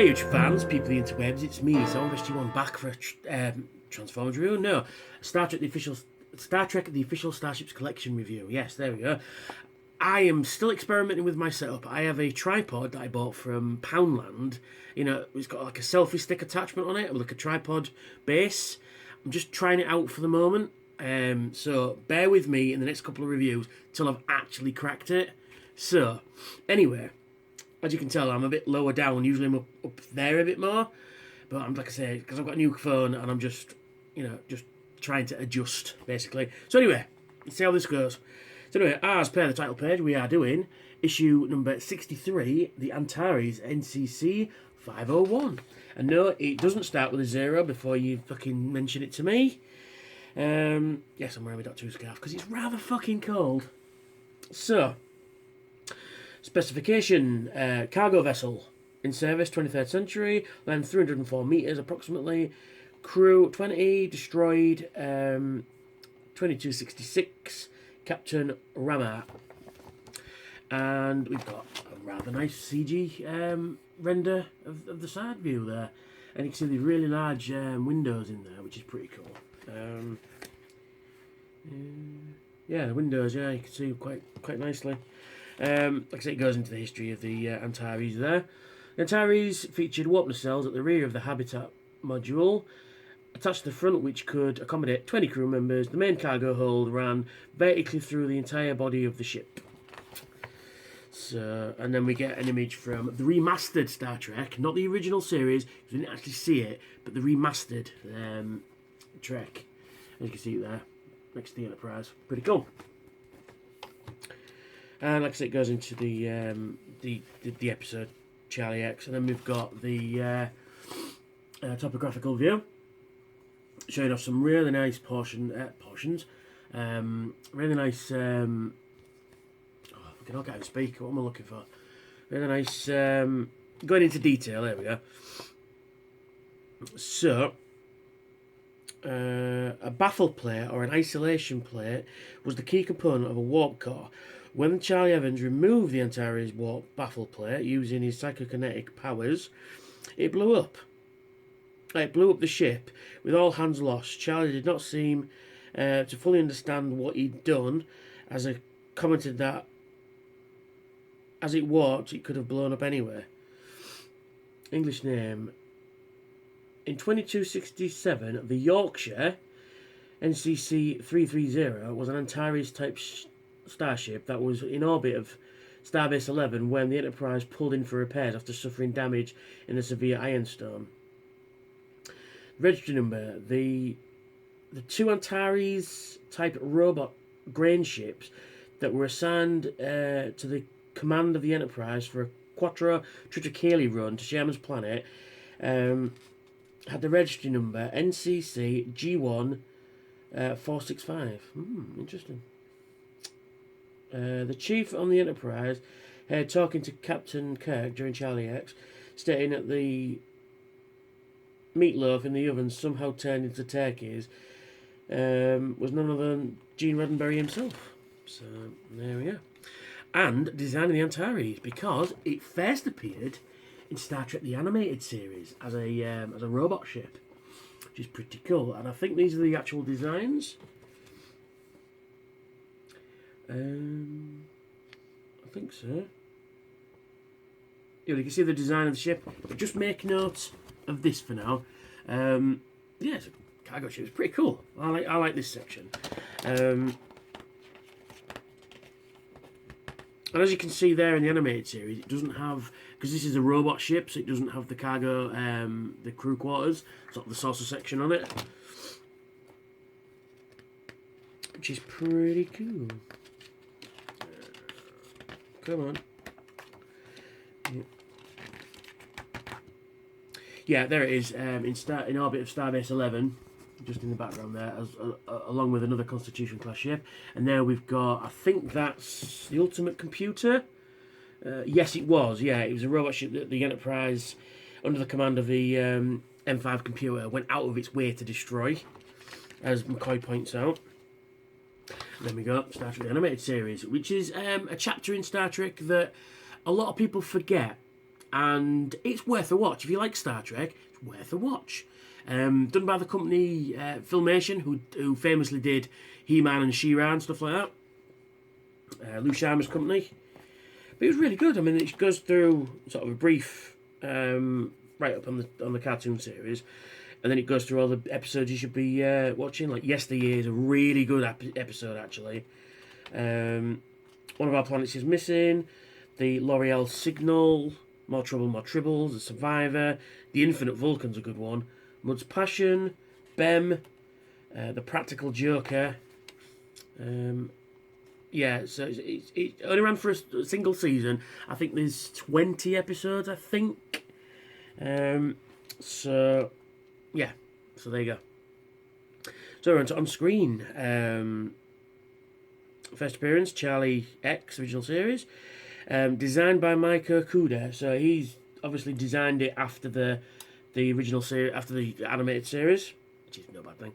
Hey, huge fans, people of the interwebs, it's me, SilverST1, back for a Transformers review. No, Star Trek: The Official Starships Collection review. Yes, there we go. I am still experimenting with my setup. I have a tripod that I bought from Poundland. You know, it's got like a selfie stick attachment on it, with like a tripod base. I'm just trying it out for the moment. So bear with me in the next couple of reviews till I've actually cracked it. So, anyway, as you can tell, I'm a bit lower down. Usually I'm up there a bit more. But I'm, like I say, because I've got a new phone and I'm just, just trying to adjust, basically. So anyway, let's see how this goes. So anyway, as per the title page, we are doing issue number 63, the Antares NCC-501. And no, it doesn't start with a 0 before you fucking mention it to me. Yes, I'm wearing my Doctor Who scarf because it's rather fucking cold. So, specification, cargo vessel in service, 23rd century, length 304 metres approximately, crew 20, destroyed 2266, Captain Rama. And we've got a rather nice CG render of the side view there. And you can see the really large windows in there, which is pretty cool. Yeah, the windows, yeah, you can see quite nicely. Like I say, it goes into the history of the Antares there. The Antares featured warp nacelles at the rear of the habitat module, attached to the front, which could accommodate 20 crew members. The main cargo hold ran vertically through the entire body of the ship. So, and then we get an image from the remastered Star Trek, not the original series, because we didn't actually see it, but the remastered Trek. As you can see there, next to the Enterprise. Pretty cool. And like I said, it goes into the episode Charlie X, and then we've got the topographical view, showing off some really nice portions. Really nice. I can't get out and speak. What am I looking for? Really nice. Going into detail. There we go. So, a baffle plate or an isolation plate was the key component of a warp core. When Charlie Evans removed the Antares warp baffle plate using his psychokinetic powers, it blew up. It blew up the ship with all hands lost. Charlie did not seem to fully understand what he'd done, as he commented that as it warped, it could have blown up anyway. English name. In 2267, the Yorkshire NCC-501 was an Antares-type starship that was in orbit of Starbase 11 when the Enterprise pulled in for repairs after suffering damage in a severe iron storm. Registry Number. The two Antares-type robot grain ships that were assigned to the command of the Enterprise for a Quattro Triticale run to Sherman's planet had the registry number NCC G1 465. Interesting. The chief on the Enterprise, talking to Captain Kirk during Charlie X, stating that the meatloaf in the oven somehow turned into turkeys, was none other than Gene Roddenberry himself. So there we go. And designing the Antares, because it first appeared in Star Trek the Animated Series as a robot ship, which is pretty cool. And I think these are the actual designs. I think so. Yeah, you can see the design of the ship. But just make note of this for now. Yeah, it's a cargo ship. It's pretty cool. I like this section. And as you can see there in the animated series, it doesn't have, because this is a robot ship, so it doesn't have the cargo, the crew quarters, sort of the saucer section on it, which is pretty cool. Come on. Yeah, there it is, in orbit of Starbase 11. Just in the background there, along with another Constitution class ship. And there we've got, I think that's the Ultimate Computer. Yes, it was. Yeah, it was a robot ship that the Enterprise, under the command of the M5 computer, went out of its way to destroy, as McCoy points out. And then we got Star Trek the Animated Series, which is a chapter in Star Trek that a lot of people forget. and it's worth a watch. If you like Star Trek, it's worth a watch. Done by the company Filmation, who famously did He-Man and She-Ra and stuff like that. Lou Scheimer's company. But it was really good. I mean, it goes through sort of a brief right up on the cartoon series, and then it goes through all the episodes you should be watching. Like Yesteryear is a really good episode, actually. One of Our Planets is Missing, the L'Oreal Signal, More Trouble, More Tribbles, The Survivor, The Infinite Vulcan's a good one, Mud's Passion, Bem, The Practical Joker. Yeah, so it only ran for a single season. I think there's 20 episodes, I think. So, yeah, so there you go. So we're on screen. First appearance, Charlie X, original series. Designed by Mike Okuda. So he's obviously designed it after the original series, after the animated series, which is no bad thing.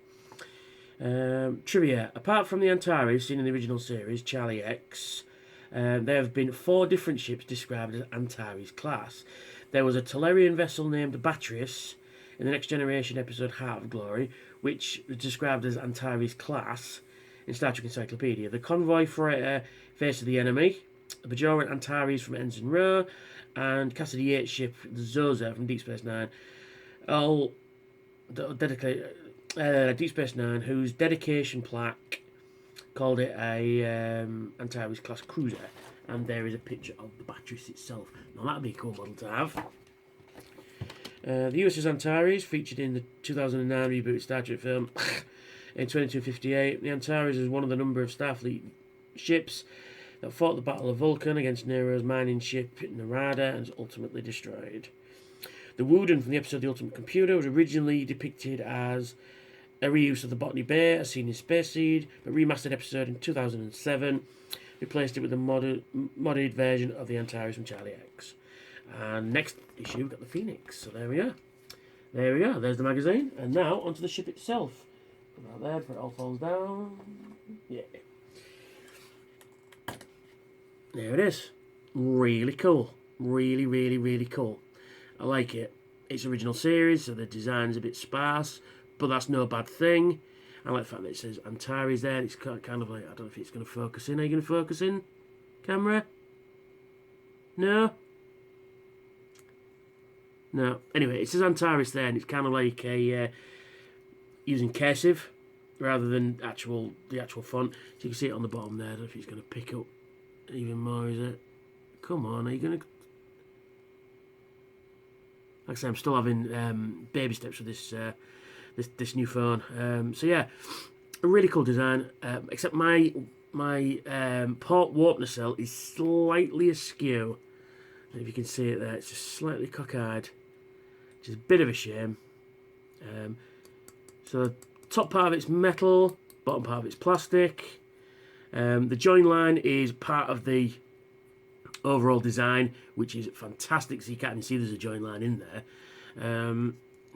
Trivia. Apart from the Antares seen in the original series, Charlie X, there have been 4 different ships described as Antares class. There was a Tellurian vessel named Batrius in the Next Generation episode Heart of Glory, which was described as Antares class in Star Trek Encyclopedia. The convoy freighter Face of the Enemy, the Bajoran Antares from Ensign Rowe, and Cassidy Yates' ship, the Zoza from Deep Space Nine, all dedicated. Deep Space Nine, whose dedication plaque called it a Antares class cruiser, and there is a picture of the Batrius itself. Now that'd be a cool model to have. The USS Antares, featured in the 2009 rebooted Star Trek film in 2258. The Antares is one of the number of Starfleet ships that fought the Battle of Vulcan against Nero's mining ship Narada and was ultimately destroyed. The Wooden from the episode The Ultimate Computer was originally depicted as a reuse of the Botany Bay, as seen in Space Seed, but remastered episode in 2007 replaced it with a modded version of the Antares from Charlie X. And next issue, we've got the Phoenix. So there we are. There we are. There's the magazine. And now onto the ship itself. Put that there before it all falls down. Yeah. There it is. Really cool. Really, really, really cool. I like it. It's original series, so the design's a bit sparse, but that's no bad thing. I like the fact that it says Antares there. It's kind of like, I don't know if it's going to focus in. Are you going to focus in, camera? No? No. Anyway, it says Antares there, and it's kind of like a using cursive rather than the actual font. So you can see it on the bottom there. I don't know if it's going to pick up even more, is it? Come on, are you going to... Like I say, I'm still having baby steps with this new phone. So yeah, a really cool design. Except my port warp nacelle is slightly askew. And if you can see it there, it's just slightly cockeyed, which is a bit of a shame. So top part of it's metal, bottom part of it's plastic. The join line is part of the overall design, which is fantastic. So you can't even see there's a join line in there.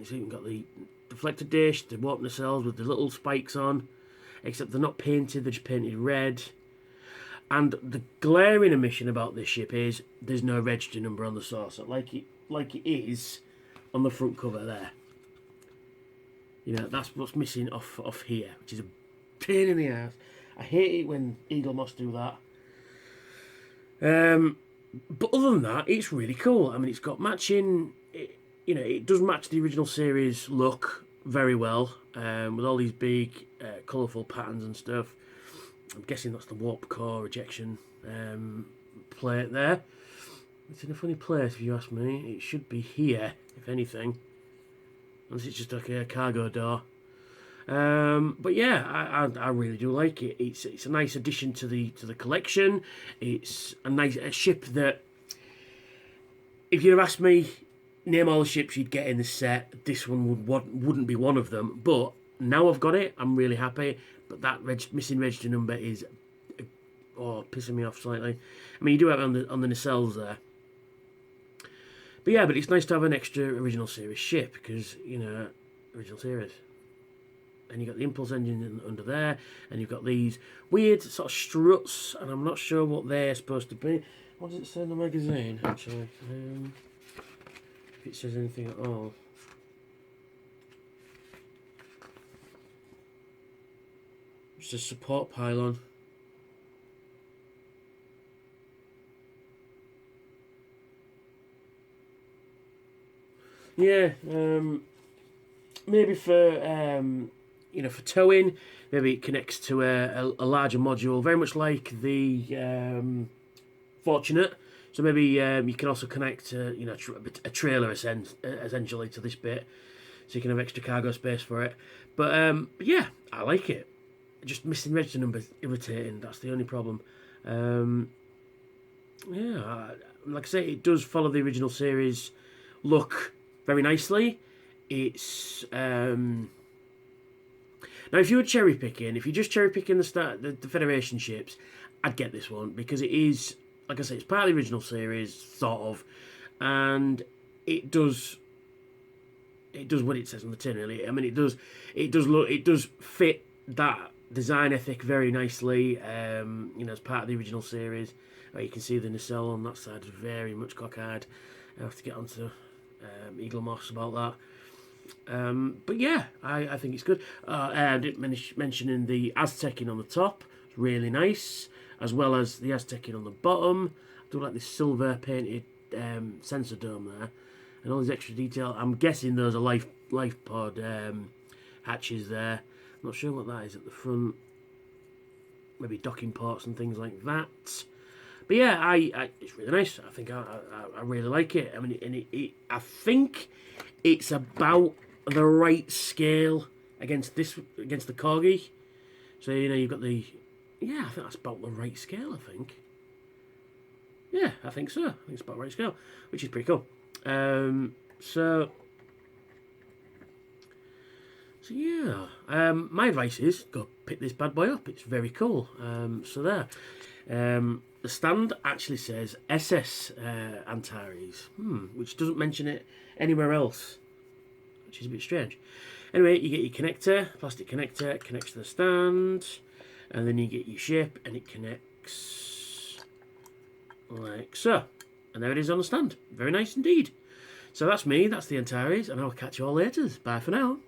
So you've got the deflector dish, the warp nacelles with the little spikes on, except they're not painted, they're just painted red. And the glaring omission about this ship is there's no registry number on the saucer, like it is on the front cover there. You know, that's what's missing off here, which is a pain in the ass. I hate it when Eagle Moss do that. But other than that, it's really cool. I mean, it's got matching... it does match the original series look very well, with all these big, colourful patterns and stuff. I'm guessing that's the warp core ejection plate there. It's in a funny place, if you ask me. It should be here, if anything. Unless it's just like a cargo door. But yeah, I really do like it. It's a nice addition to the collection. It's a ship that, if you'd have asked me, name all the ships you'd get in the set, this one wouldn't be one of them. But now I've got it, I'm really happy. But that missing register number is pissing me off slightly. I mean, you do have it on the nacelles there. But yeah, but it's nice to have an extra original series ship because, original series. And you've got the impulse engine under there, and you've got these weird sort of struts, and I'm not sure what they're supposed to be. What does it say in the magazine, actually? if it says anything at all. Just a support pylon. Yeah, maybe for you know, for towing, maybe it connects to a larger module, very much like the Fortunate. So maybe you can also connect you know, a trailer essentially to this bit, so you can have extra cargo space for it. But yeah, I like it. Just missing register numbers, irritating. That's the only problem. Yeah, like I say, it does follow the original series look very nicely. It's now, if you were cherry picking, if you're just cherry picking the Federation ships, I'd get this one because it is, like I say, it's part of the original series, sort of, and it does what it says on the tin. Really, I mean, it does fit that design ethic very nicely. You know, as part of the original series, you can see the nacelle on that side is very much cockeyed. I have to get onto Eagle Moss about that. But yeah, I think it's good. I didn't mention the Aztecing on the top. It's really nice, as well as the Aztecing on the bottom. I do like this silver painted sensor dome there, and all these extra detail. I'm guessing those are life pod hatches there. I'm not sure what that is at the front. Maybe docking ports and things like that. But yeah, it's really nice. I think I really like it. I mean, and I think it's about the right scale against the Corgi. So, you know, you've got the... Yeah, I think that's about the right scale, I think. Yeah, I think so. I think it's about the right scale, which is pretty cool. So yeah, my advice is go pick this bad boy up. It's very cool. So there. The stand actually says SS Antares, which doesn't mention it anywhere else, which is a bit strange. Anyway, you get your connector, plastic connector, it connects to the stand, and then you get your ship, and it connects like so. And there it is on the stand. Very nice indeed. So that's me, that's the Antares, and I'll catch you all later. Bye for now.